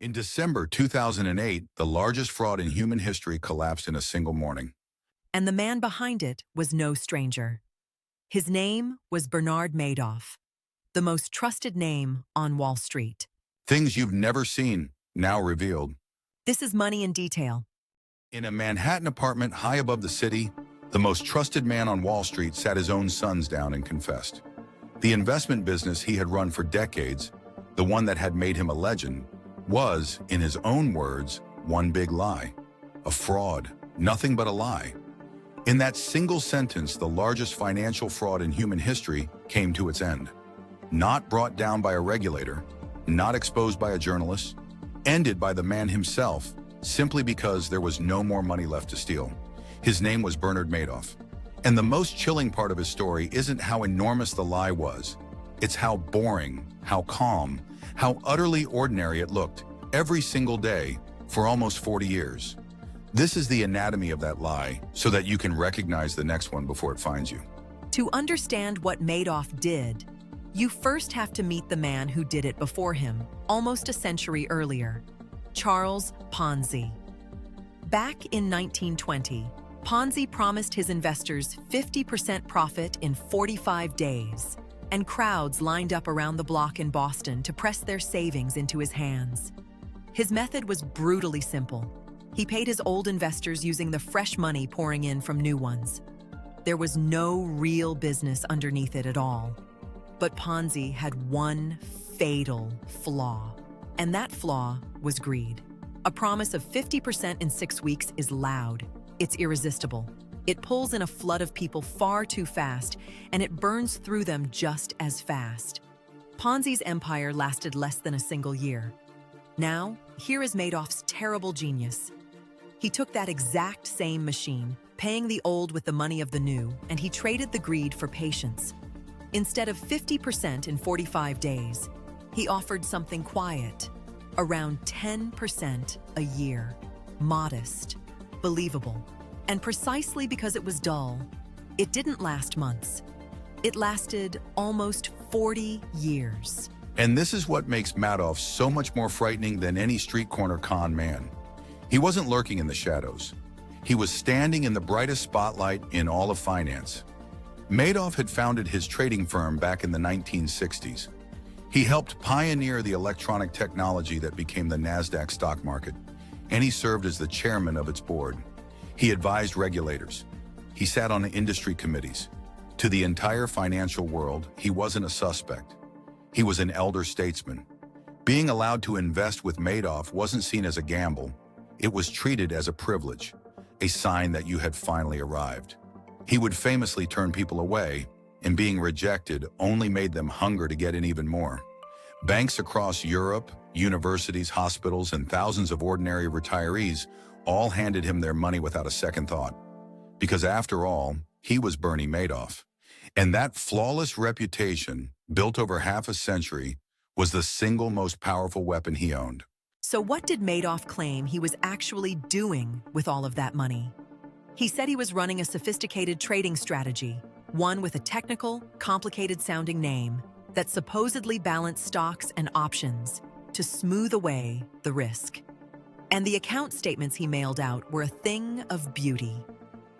In December 2008, the largest fraud in human history collapsed in a single morning. And the man behind it was no stranger. His name was Bernard Madoff, the most trusted name on Wall Street. Things you've never seen, now revealed. This is Money in Detail. In a Manhattan apartment high above the city, the most trusted man on Wall Street sat his own sons down and confessed. The investment business he had run for decades, the one that had made him a legend, was, in his own words, one big lie. A fraud, nothing but a lie. In that single sentence, the largest financial fraud in human history came to its end. Not brought down by a regulator, not exposed by a journalist, ended by the man himself, simply because there was no more money left to steal. His name was Bernard Madoff. And the most chilling part of his story isn't how enormous the lie was. It's how boring, how calm, how utterly ordinary it looked every single day for almost 40 years. This is the anatomy of that lie, so that you can recognize the next one before it finds you. To understand what Madoff did, you first have to meet the man who did it before him, almost a century earlier, Charles Ponzi. Back in 1920, Ponzi promised his investors 50% profit in 45 days, and crowds lined up around the block in Boston to press their savings into his hands. His method was brutally simple. He paid his old investors using the fresh money pouring in from new ones. There was no real business underneath it at all. But Ponzi had one fatal flaw, and that flaw was greed. A promise of 50% in 6 weeks is loud. It's irresistible. It pulls in a flood of people far too fast, and it burns through them just as fast. Ponzi's empire lasted less than a single year. Now, here is Madoff's terrible genius. He took that exact same machine, paying the old with the money of the new, and he traded the greed for patience. Instead of 50% in 45 days, he offered something quiet, around 10% a year. Modest, believable. And precisely because it was dull, it didn't last months. It lasted almost 40 years. And this is what makes Madoff so much more frightening than any street corner con man. He wasn't lurking in the shadows. He was standing in the brightest spotlight in all of finance. Madoff had founded his trading firm back in the 1960s. He helped pioneer the electronic technology that became the NASDAQ stock market, and he served as the chairman of its board. He advised regulators. He sat on industry committees. To the entire financial world, he wasn't a suspect. He was an elder statesman. Being allowed to invest with Madoff wasn't seen as a gamble. It was treated as a privilege, a sign that you had finally arrived. He would famously turn people away, and being rejected only made them hunger to get in even more. Banks across Europe, universities, hospitals, and thousands of ordinary retirees all handed him their money without a second thought. Because after all, he was Bernie Madoff. And that flawless reputation, built over half a century, was the single most powerful weapon he owned. So what did Madoff claim he was actually doing with all of that money? He said he was running a sophisticated trading strategy, one with a technical, complicated-sounding name that supposedly balanced stocks and options to smooth away the risk. And the account statements he mailed out were a thing of beauty.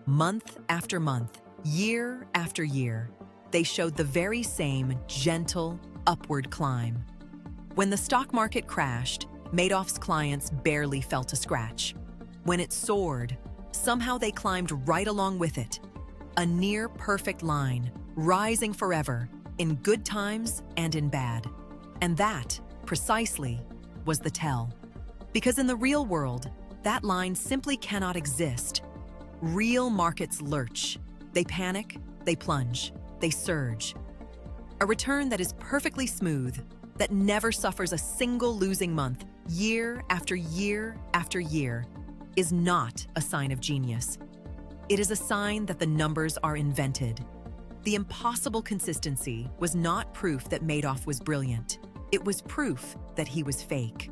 Month after month, year after year, they showed the very same gentle, upward climb. When the stock market crashed, Madoff's clients barely felt a scratch. When it soared, somehow they climbed right along with it. A near-perfect line, rising forever, in good times and in bad. And that, precisely, was the tell. Because in the real world, that line simply cannot exist. Real markets lurch. They panic, they plunge, they surge. A return that is perfectly smooth, that never suffers a single losing month, year after year after year, is not a sign of genius. It is a sign that the numbers are invented. The impossible consistency was not proof that Madoff was brilliant. It was proof that he was fake.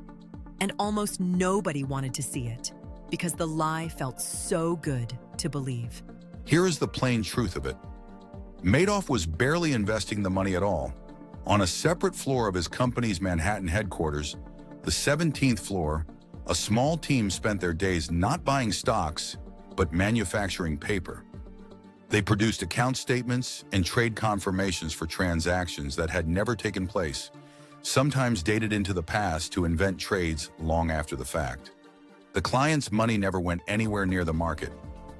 And almost nobody wanted to see it, because the lie felt so good to believe. Here is the plain truth of it. Madoff was barely investing the money at all. On a separate floor of his company's Manhattan headquarters, The 17th floor, a small team spent their days not buying stocks, but manufacturing paper. They produced account statements and trade confirmations for transactions that had never taken place, sometimes dated into the past to invent trades long after the fact. The client's money never went anywhere near the market.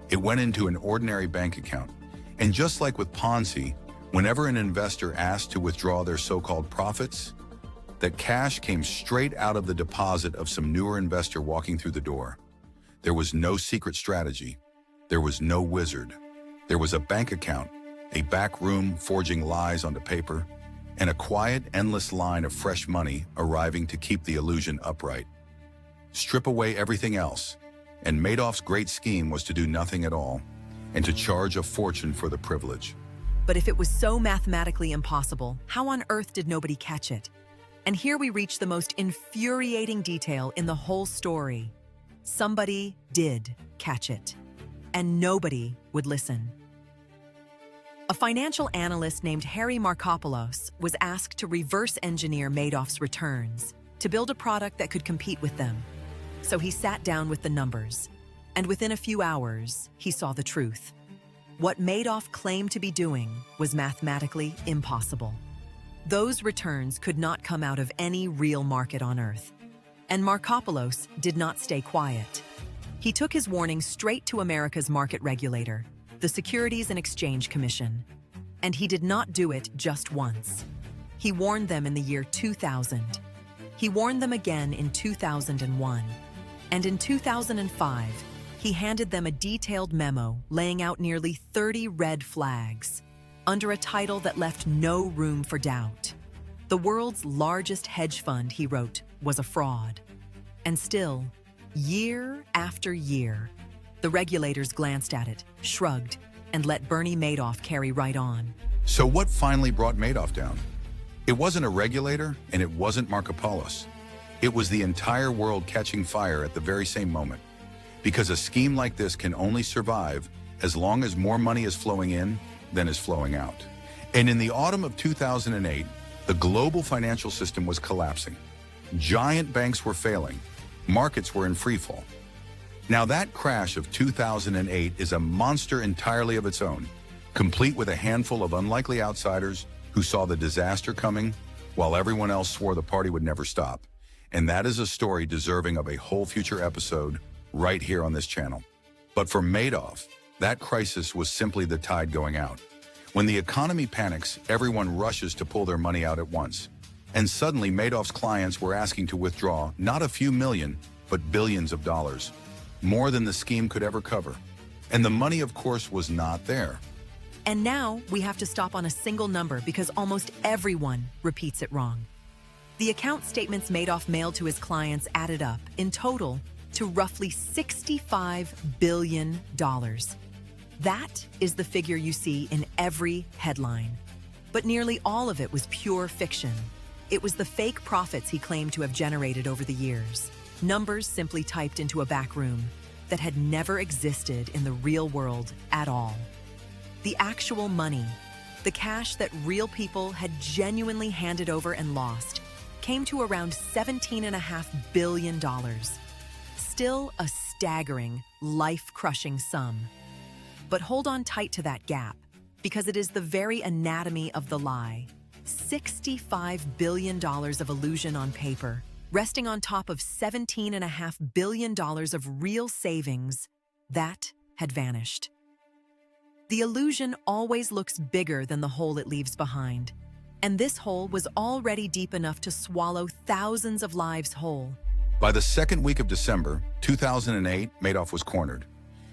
It went into an ordinary bank account. And just like with Ponzi, whenever an investor asked to withdraw their so-called profits, that cash came straight out of the deposit of some newer investor walking through the door. There was no secret strategy. There was no wizard. There was a bank account, a back room forging lies onto paper, and a quiet, endless line of fresh money arriving to keep the illusion upright. Strip away everything else, and Madoff's great scheme was to do nothing at all, and to charge a fortune for the privilege. But if it was so mathematically impossible, how on earth did nobody catch it? And here we reach the most infuriating detail in the whole story. Somebody did catch it, and nobody would listen. A financial analyst named Harry Markopoulos was asked to reverse engineer Madoff's returns to build a product that could compete with them. So he sat down with the numbers, and within a few hours, he saw the truth. What Madoff claimed to be doing was mathematically impossible. Those returns could not come out of any real market on Earth. And Markopoulos did not stay quiet. He took his warning straight to America's market regulator, the Securities and Exchange Commission. And he did not do it just once. He warned them in the year 2000. He warned them again in 2001. And in 2005, he handed them a detailed memo laying out nearly 30 red flags under a title that left no room for doubt. The world's largest hedge fund, he wrote, was a fraud. And still, year after year, the regulators glanced at it, shrugged, and let Bernie Madoff carry right on. So what finally brought Madoff down? It wasn't a regulator, and it wasn't Markopoulos. It was the entire world catching fire at the very same moment. Because a scheme like this can only survive as long as more money is flowing in than is flowing out. And in the autumn of 2008, the global financial system was collapsing. Giant banks were failing. Markets were in freefall. Now that crash of 2008 is a monster entirely of its own, complete with a handful of unlikely outsiders who saw the disaster coming while everyone else swore the party would never stop. And that is a story deserving of a whole future episode right here on this channel. But for Madoff, that crisis was simply the tide going out. When the economy panics, everyone rushes to pull their money out at once. And suddenly Madoff's clients were asking to withdraw not a few million, but billions of dollars, more than the scheme could ever cover. And the money, of course, was not there. And now we have to stop on a single number because almost everyone repeats it wrong. The account statements Madoff mailed to his clients added up, in total, to roughly $65 billion. That is the figure you see in every headline. But nearly all of it was pure fiction. It was the fake profits he claimed to have generated over the years. Numbers simply typed into a back room that had never existed in the real world at all. The actual money, the cash that real people had genuinely handed over and lost, came to around $17.5 billion. Still a staggering, life-crushing sum. But hold on tight to that gap, because it is the very anatomy of the lie. $65 billion of illusion on paper, resting on top of $17.5 billion of real savings, that had vanished. The illusion always looks bigger than the hole it leaves behind. And this hole was already deep enough to swallow thousands of lives whole. By the second week of December 2008, Madoff was cornered.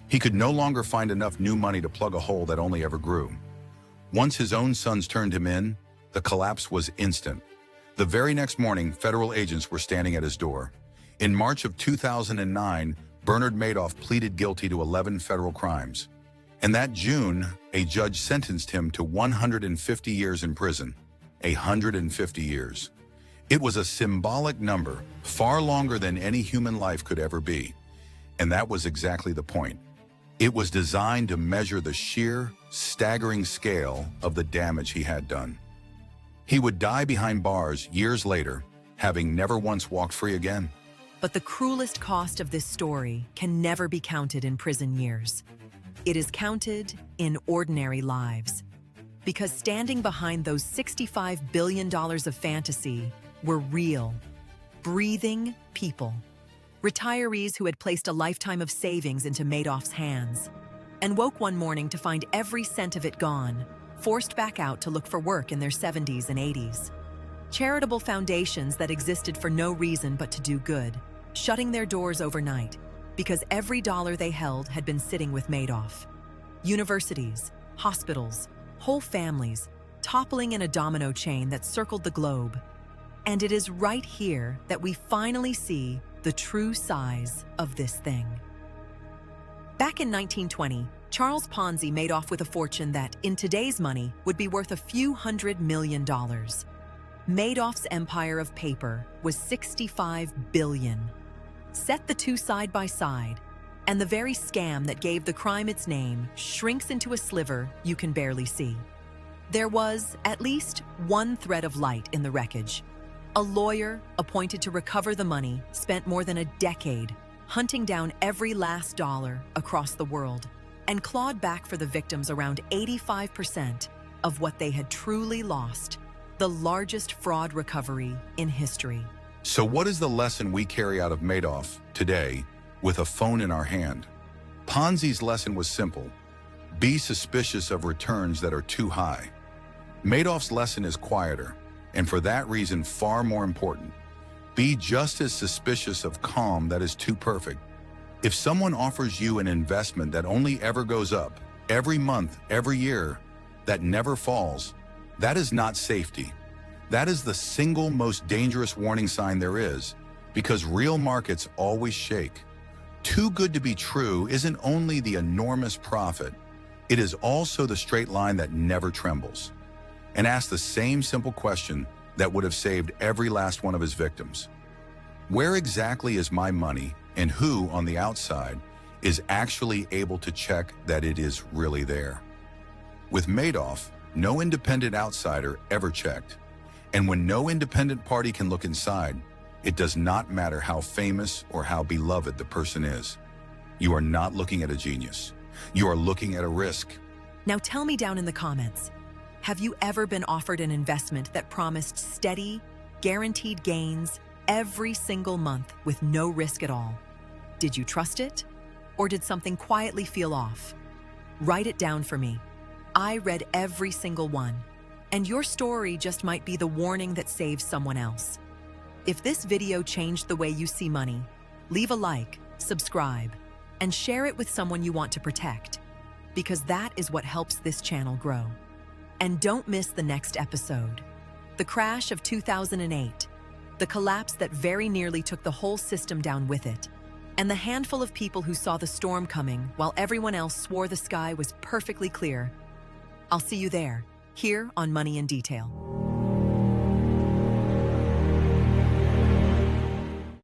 He could no longer find enough new money to plug a hole that only ever grew. Once his own sons turned him in, the collapse was instant. The very next morning, federal agents were standing at his door. In March of 2009, Bernard Madoff pleaded guilty to 11 federal crimes. And that June, a judge sentenced him to 150 years in prison. 150 years. It was a symbolic number, far longer than any human life could ever be. And that was exactly the point. It was designed to measure the sheer, staggering scale of the damage he had done. He would die behind bars years later, having never once walked free again. But the cruelest cost of this story can never be counted in prison years. It is counted in ordinary lives. Because standing behind those $65 billion of fantasy were real, breathing people. Retirees who had placed a lifetime of savings into Madoff's hands and woke one morning to find every cent of it gone, forced back out to look for work in their 70s and 80s. Charitable foundations that existed for no reason but to do good, shutting their doors overnight because every dollar they held had been sitting with Madoff. Universities, hospitals, whole families, toppling in a domino chain that circled the globe. And it is right here that we finally see the true size of this thing. Back in 1920, Charles Ponzi made off with a fortune that, in today's money, would be worth a few $100 million. Madoff's empire of paper was $65 billion. Set the two side by side, and the very scam that gave the crime its name shrinks into a sliver you can barely see. There was at least one thread of light in the wreckage. A lawyer appointed to recover the money spent more than a decade hunting down every last dollar across the world and clawed back for the victims around 85% of what they had truly lost, the largest fraud recovery in history. So what is the lesson we carry out of Madoff today with a phone in our hand? Ponzi's lesson was simple. Be suspicious of returns that are too high. Madoff's lesson is quieter, and for that reason far more important. Be just as suspicious of calm that is too perfect. If someone offers you an investment that only ever goes up, every month, every year, that never falls, that is not safety. That is the single most dangerous warning sign there is, because real markets always shake. Too good to be true isn't only the enormous profit, it is also the straight line that never trembles. And ask the same simple question that would have saved every last one of his victims. Where exactly is my money, and who on the outside is actually able to check that it is really there? With Madoff, no independent outsider ever checked. And when no independent party can look inside, it does not matter how famous or how beloved the person is. You are not looking at a genius. You are looking at a risk. Now tell me down in the comments, have you ever been offered an investment that promised steady, guaranteed gains every single month with no risk at all? Did you trust it? Or did something quietly feel off? Write it down for me. I read every single one, and your story just might be the warning that saves someone else. If this video changed the way you see money, leave a like, subscribe, and share it with someone you want to protect, because that is what helps this channel grow. And don't miss the next episode. The crash of 2008, the collapse that very nearly took the whole system down with it, and the handful of people who saw the storm coming while everyone else swore the sky was perfectly clear. I'll see you there, here on Money in Detail.